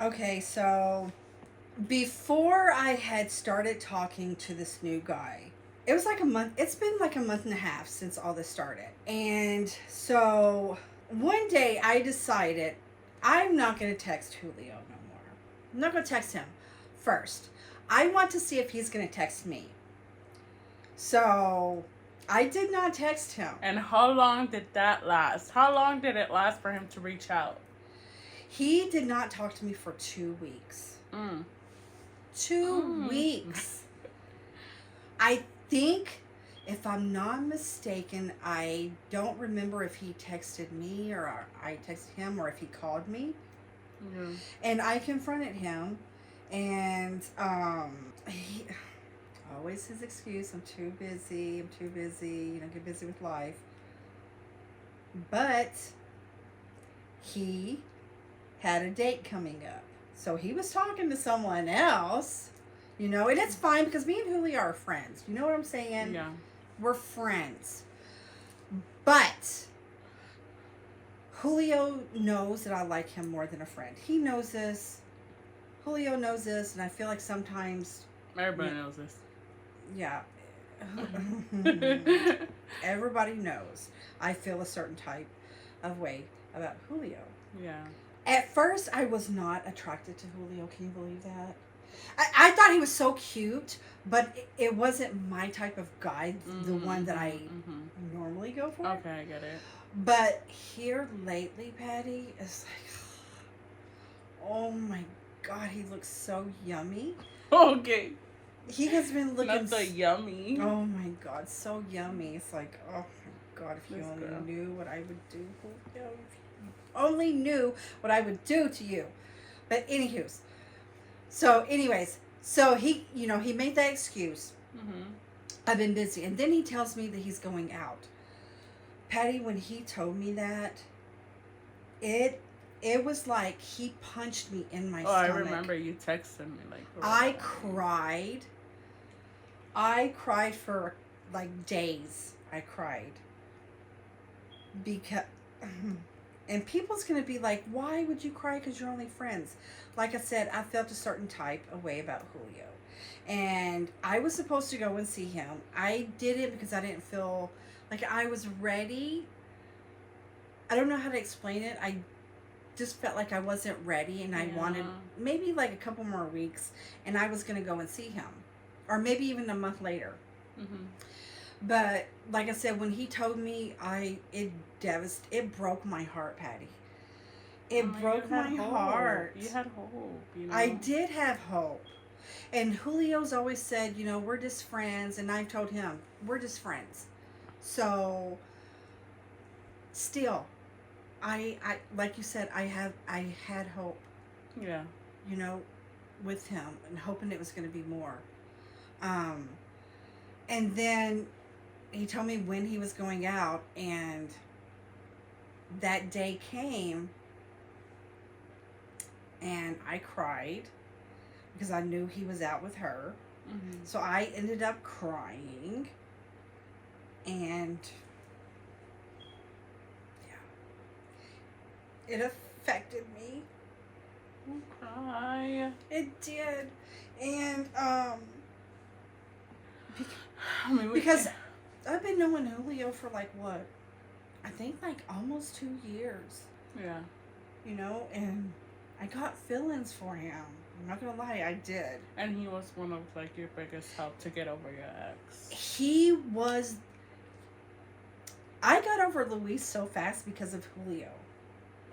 Okay, so before I had started talking to this new guy, it was like a month. It's been like a month and a half since all this started. And so one day I decided I'm not going to text Julio no more. I'm not going to text him first. I want to see if he's going to text me. So I did not text him. And how long did that last? How long did it last for him to reach out? He did not talk to me for 2 weeks. 2 weeks. I think, if I'm not mistaken, I don't remember if he texted me or I texted him or if he called me. Yeah. And I confronted him, and he always his excuse: I'm too busy. I'm too busy. Get busy with life. But he had a date coming up, so he was talking to someone else. And it's fine because me and Julio are friends. You know what I'm saying? Yeah. We're friends. But Julio knows that I like him more than a friend. He knows this. Julio knows this, and I feel like sometimes... Everybody knows this. Yeah. Everybody knows I feel a certain type of way about Julio. Yeah. At first, I was not attracted to Julio. Can you believe that? I thought he was so cute, but it wasn't my type of guy, the one that I normally go for. Okay, I get it. But here lately, Patty, it's like, oh my God, he looks so yummy. Okay. He has been looking... Not so yummy. Oh my God, so yummy. It's like, oh my God, if you only knew what I would do, Julio. If you only knew what I would do to you. But anywho's. So, anyways, he made that excuse. I've been busy. And then he tells me that he's going out. Patty, when he told me that, it was like he punched me in my stomach. I remember you texted me. I cried. I cried for, days. I cried. Because... And people's going to be like, why would you cry? Because you're only friends. Like I said, I felt a certain type of way about Julio. And I was supposed to go and see him. I did it because I didn't feel like I was ready. I don't know how to explain it. I just felt like I wasn't ready. And I wanted maybe a couple more weeks. And I was going to go and see him. Or maybe even a month later. But like I said, when he told me, it broke my heart, Patty. It broke my heart. You had hope. I did have hope. And Julio's always said, we're just friends. And I've told him, we're just friends. So, still, I like you said, I had hope. Yeah. With him and hoping it was going to be more. And then he told me when he was going out, and that day came, and I cried because I knew he was out with her. So I ended up crying, and it affected me. Don't cry. It did. And because I've been knowing Julio for what? I think almost 2 years. Yeah. And I got feelings for him. I'm not gonna lie, I did. And he was one of your biggest help to get over your ex. He was. I got over Luis so fast because of Julio.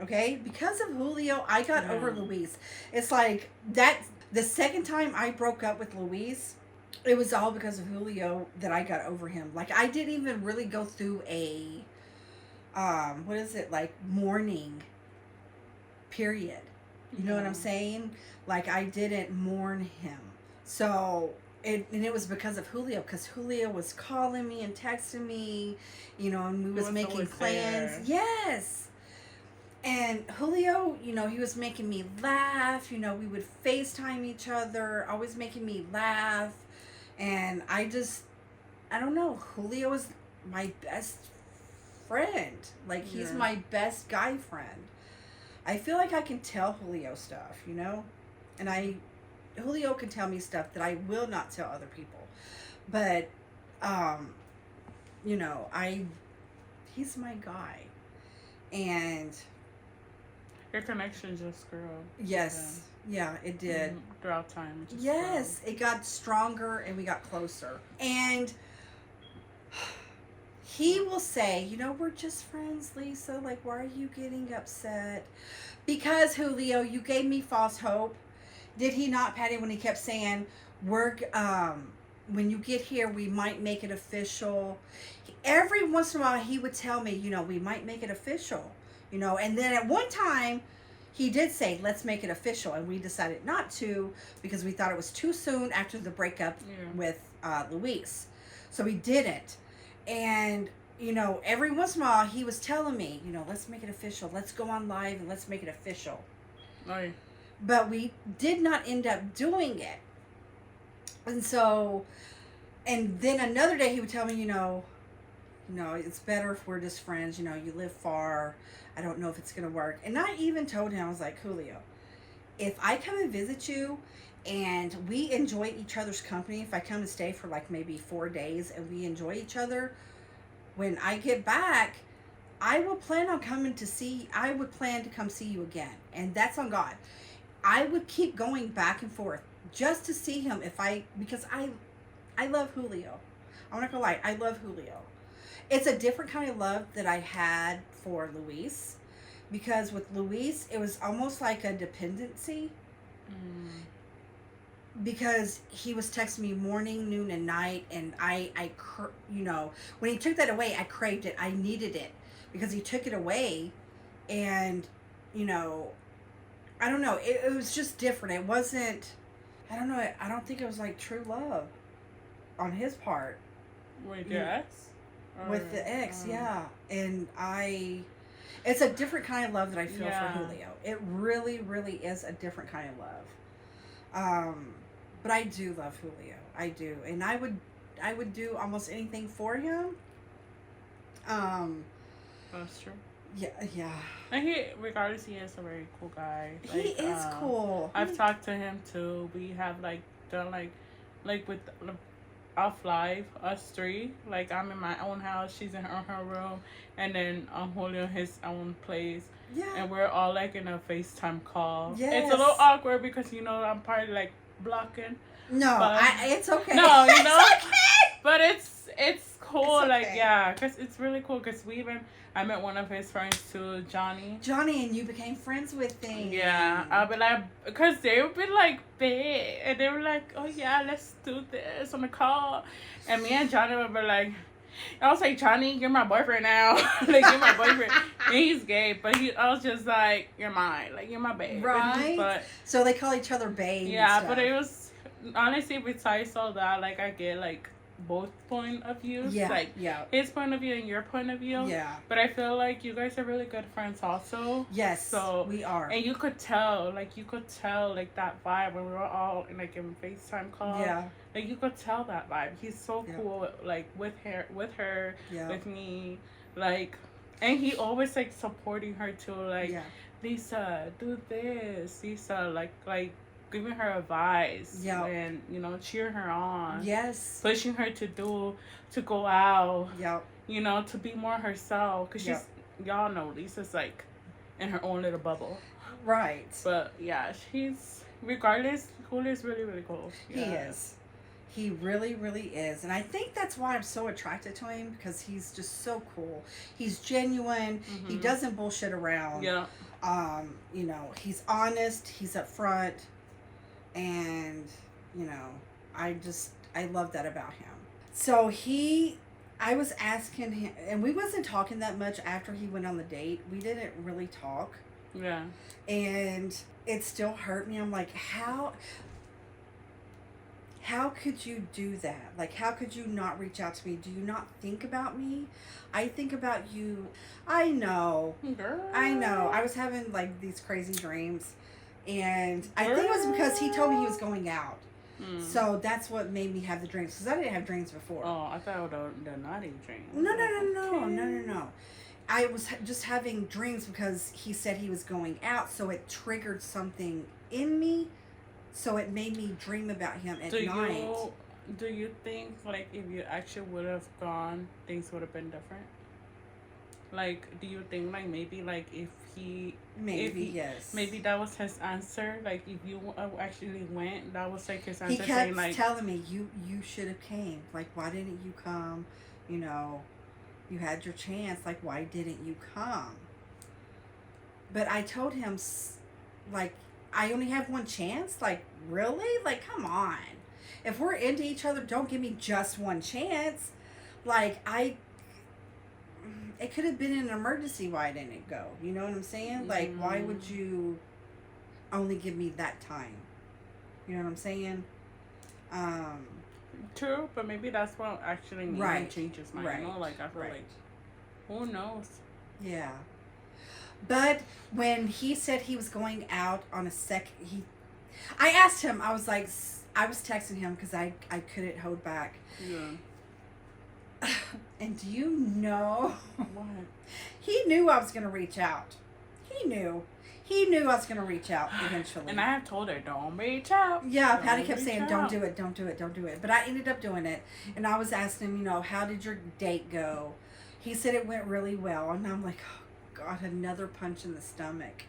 Okay? Because of Julio, I got over Luis. It's like that. The second time I broke up with Luis, it was all because of Julio that I got over him. I didn't even really go through a, mourning period. You know what I'm saying? I didn't mourn him. So, it was because of Julio. Because Julio was calling me and texting me, and we was making plans. There. Yes. And Julio, he was making me laugh. We would FaceTime each other, always making me laugh. And I don't know, Julio is my best friend. He's my best guy friend. I feel like I can tell Julio stuff, you know? And Julio can tell me stuff that I will not tell other people. But, you know, he's my guy. And Your connection just grew. yes, yeah, it did. Throughout time. It just Yes, it got stronger and we got closer. And he will say, you know, we're just friends, Lisa. Like, why are you getting upset? Because, Julio, you gave me false hope. Did he not, Patty, when he kept saying, when you get here, we might make it official. Every once in a while, he would tell me, you know, we might make it official, you know. And then at one time, he did say, let's make it official. And we decided not to because we thought it was too soon after the breakup with Luis. So we didn't. And, you know, every once in a while, he was telling me, you know, let's make it official. Let's go on live and let's make it official. Right. But we did not end up doing it. And so, and then another day he would tell me, you know, it's better if we're just friends. You know, you live far. I don't know if it's going to work. And I even told him, I was like, Julio, if I come and visit you and we enjoy each other's company, if I come and stay for like maybe 4 days and we enjoy each other, when I get back, I would plan to come see you again. And that's on God. I would keep going back and forth just to see him because I love Julio. I'm not gonna lie, I love Julio. It's a different kind of love that I had for Luis, because with Luis, it was almost like a dependency. Because he was texting me morning, noon, and night, and you know, when he took that away, I craved it. I needed it because he took it away, and, you know, I don't know. It was just different. It wasn't, I don't know. I don't think it was like true love on his part. With your ex? With the ex, yeah. And it's a different kind of love that I feel for Julio. It really, really is a different kind of love. But I do love Julio. I do. And I would do almost anything for him. That's true. Yeah. And regardless, he is a very cool guy. Like, he is cool. I've talked to him too. We have like done like with off live, us three. Like, I'm in my own house, she's in her room, and then Julio in his own place. Yeah. And we're all like in a FaceTime call. Yes. It's a little awkward because, you know, I'm probably like blocking. No, it's okay. No, you know. It's okay. But it's cool. It's okay. Like, yeah, because it's really cool. Because I met one of his friends too, Johnny, and you became friends with him. Yeah, I'll be like, because they would be like big, and they were like, oh yeah, let's do this on the call, and me and Johnny would be like, I was like, Johnny, you're my boyfriend now. Like, you're my boyfriend. And he's gay, but I was just like, you're mine. Like, you're my babe. Right. But so they call each other babe. yeah, but it was, honestly, besides all that, like, I get like both point of views. Yeah. Like, his point of view and your point of view. Yeah. But I feel like you guys are really good friends also. Yes. So we are. And you could tell like that vibe when we were all in FaceTime call. Yeah. Like, you could tell that vibe. He's so cool, like, with her, with me, like, and he always, like, supporting her, too, like, Lisa, do this, Lisa, like, giving her advice, and, you know, cheering her on, pushing her to go out, you know, to be more herself, because y'all know, Lisa's, like, in her own little bubble. Right. But, yeah, regardless, Julio's really, really cool. Yeah. He is. He really, really is. And I think that's why I'm so attracted to him, because he's just so cool. He's genuine. Mm-hmm. He doesn't bullshit around. Yeah. You know, he's honest. He's upfront. And, you know, I love that about him. So I was asking him, and we wasn't talking that much after he went on the date. We didn't really talk. Yeah. And it still hurt me. I'm like, how could you do that? Like, how could you not reach out to me? Do you not think about me? I think about you. I know. Girl. I know. I was having, like, these crazy dreams. And I think it was because he told me he was going out. So that's what made me have the dreams. Because I didn't have dreams before. Oh, I thought the naughty dreams. No. I was just having dreams because he said he was going out, so it triggered something in me, so it made me dream about him at night. Do you think like if you actually would have gone, things would have been different? Like, do you think like maybe like if he Yes, maybe that was his answer? Like if you actually went, that was like his he answer, kept saying like telling me, you should have came. Like, why didn't you come? You know, you had your chance. Like, why didn't you come? But I told him, like, I only have one chance. Like, really? Like, come on. If we're into each other, don't give me just one chance. Like, it could have been an emergency. Why didn't it go? You know what I'm saying? Like, why would you only give me that time? You know what I'm saying? True, but maybe that's what actually made him change his mind. Right. You know, like I feel like, who knows? Yeah. But when he said he was going out on a I asked him, I was like, I was texting him because I couldn't hold back. Yeah. And do you know? What? He knew I was going to reach out. He knew I was going to reach out eventually. And I have told her, don't reach out. Yeah, Patty kept saying, don't do it. But I ended up doing it. And I was asking him, how did your date go? He said it went really well. And I'm like, oh, God, another punch in the stomach.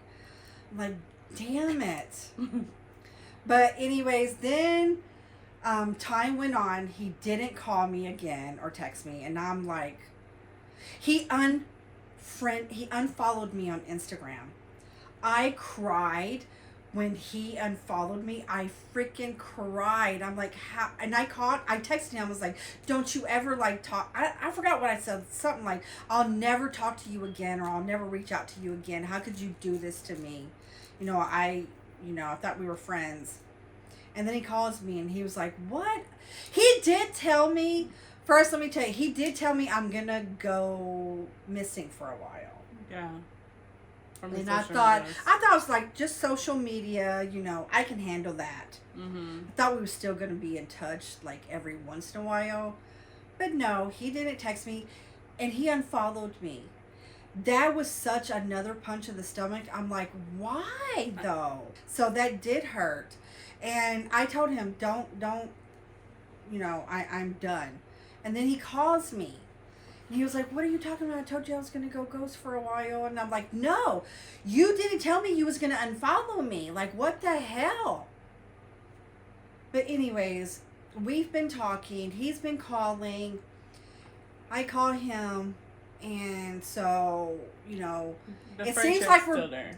I'm like, damn it. But anyways, then time went on. He didn't call me again or text me. And I'm like, he unfollowed me on Instagram. I cried when he unfollowed me. I freaking cried. I'm like, how? And I texted him. I was like, don't you ever like talk. I forgot what I said. Something like, I'll never talk to you again, or I'll never reach out to you again. How could you do this to me? I thought we were friends. And then he calls me and he was like, what? He did tell me, first let me tell you, he did tell me I'm going to go missing for a while. Yeah. And I thought it was like just social media, I can handle that. Mm-hmm. I thought we were still going to be in touch like every once in a while. But no, he didn't text me and he unfollowed me. That was such another punch in the stomach. I'm like, why though? So that did hurt. And I told him, don't, I'm done. And then he calls me. And he was like, what are you talking about? I told you I was going to go ghost for a while. And I'm like, no, you didn't tell me you was going to unfollow me. Like, what the hell? But anyways, we've been talking. He's been calling. I call him. And so, it seems like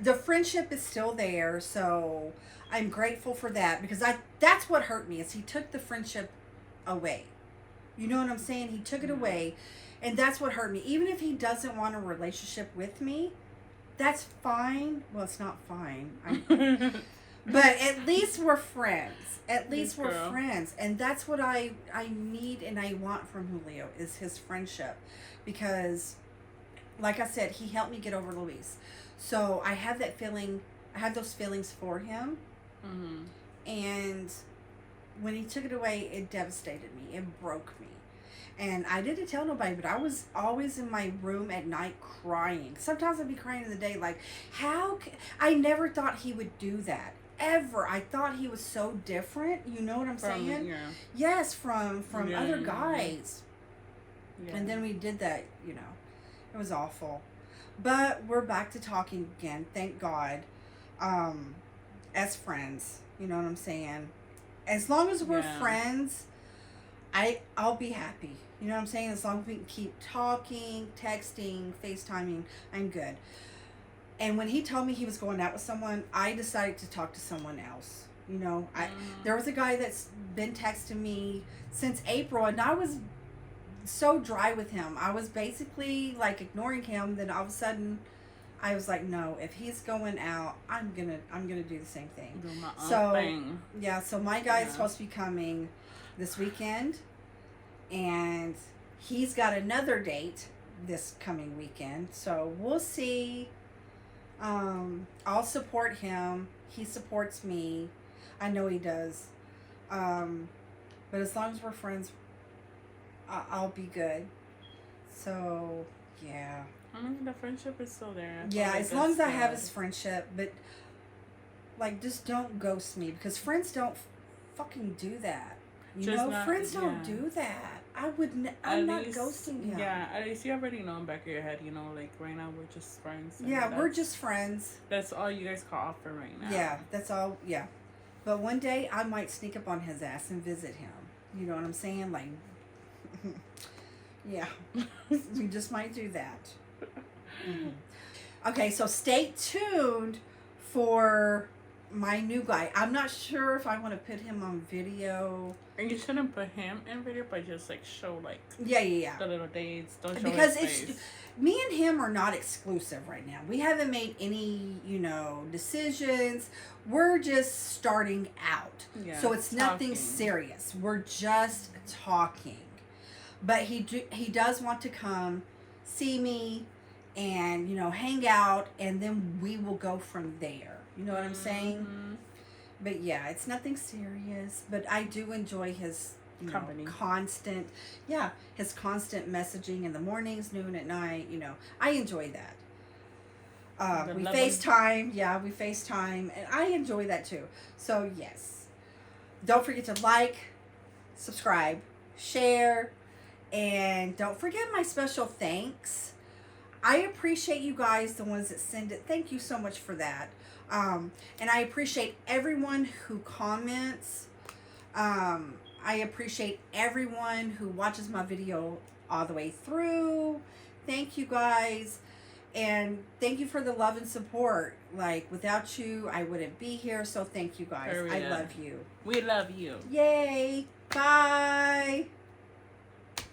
the friendship is still there. So I'm grateful for that because that's what hurt me is he took the friendship away. You know what I'm saying? He took it away. And that's what hurt me. Even if he doesn't want a relationship with me, that's fine. Well, it's not fine. But at least we're friends. At least we're friends. And that's what I need and I want from Julio is his friendship. Because, like I said, he helped me get over Luis. So I have that feeling. I have those feelings for him. Mm-hmm. And when he took it away, it devastated me. It broke me. And I didn't tell nobody, but I was always in my room at night crying. Sometimes I'd be crying in the day, like, I never thought he would do that. Ever. I thought he was so different. You know what I'm saying? Yeah. Yes, from other guys. Yeah. And then we did that, It was awful. But we're back to talking again, thank God. As friends. You know what I'm saying? As long as we're friends, I'll be happy. You know what I'm saying? As long as we can keep talking, texting, FaceTiming, I'm good. And when he told me he was going out with someone, I decided to talk to someone else. There was a guy that's been texting me since April, and I was so dry with him. I was basically like ignoring him. Then all of a sudden, I was like, no, if he's going out, I'm gonna do the same thing. Do my own thing. Yeah. So my guy's supposed to be coming this weekend, and he's got another date this coming weekend. So we'll see. I'll support him. He supports me. I know he does. But as long as we're friends, I'll be good. So, yeah. I mean, the friendship is still there. Yeah, as long as I have his friendship, but like, just don't ghost me because friends don't fucking do that. Friends don't do that. I'm not ghosting him. Yeah, at least you already know in the back of your head, like right now we're just friends. Yeah, we're just friends. That's all you guys can offer right now. Yeah, that's all. Yeah. But one day I might sneak up on his ass and visit him. You know what I'm saying? Like, yeah, we just might do that. Mm-hmm. Okay, so stay tuned for my new guy. I'm not sure if I want to put him on video. And you shouldn't put him in video, but just like show like the little dates. Don't show because his face. Me and him are not exclusive right now. We haven't made any decisions. We're just starting out, so it's nothing serious. We're just talking. But he does want to come see me and hang out, and then we will go from there. You know what I'm saying? But yeah, it's nothing serious. But I do enjoy his company, his constant messaging in the mornings, noon, at night. I enjoy that. We FaceTime. Yeah, we FaceTime, and I enjoy that too. So yes, don't forget to like, subscribe, share, and don't forget my special thanks. I appreciate you guys, the ones that send it. Thank you so much for that. And I appreciate everyone who comments. I appreciate everyone who watches my video all the way through. Thank you guys. And thank you for the love and support. Like, without you, I wouldn't be here. So thank you guys. I love you. We love you. Yay. Bye.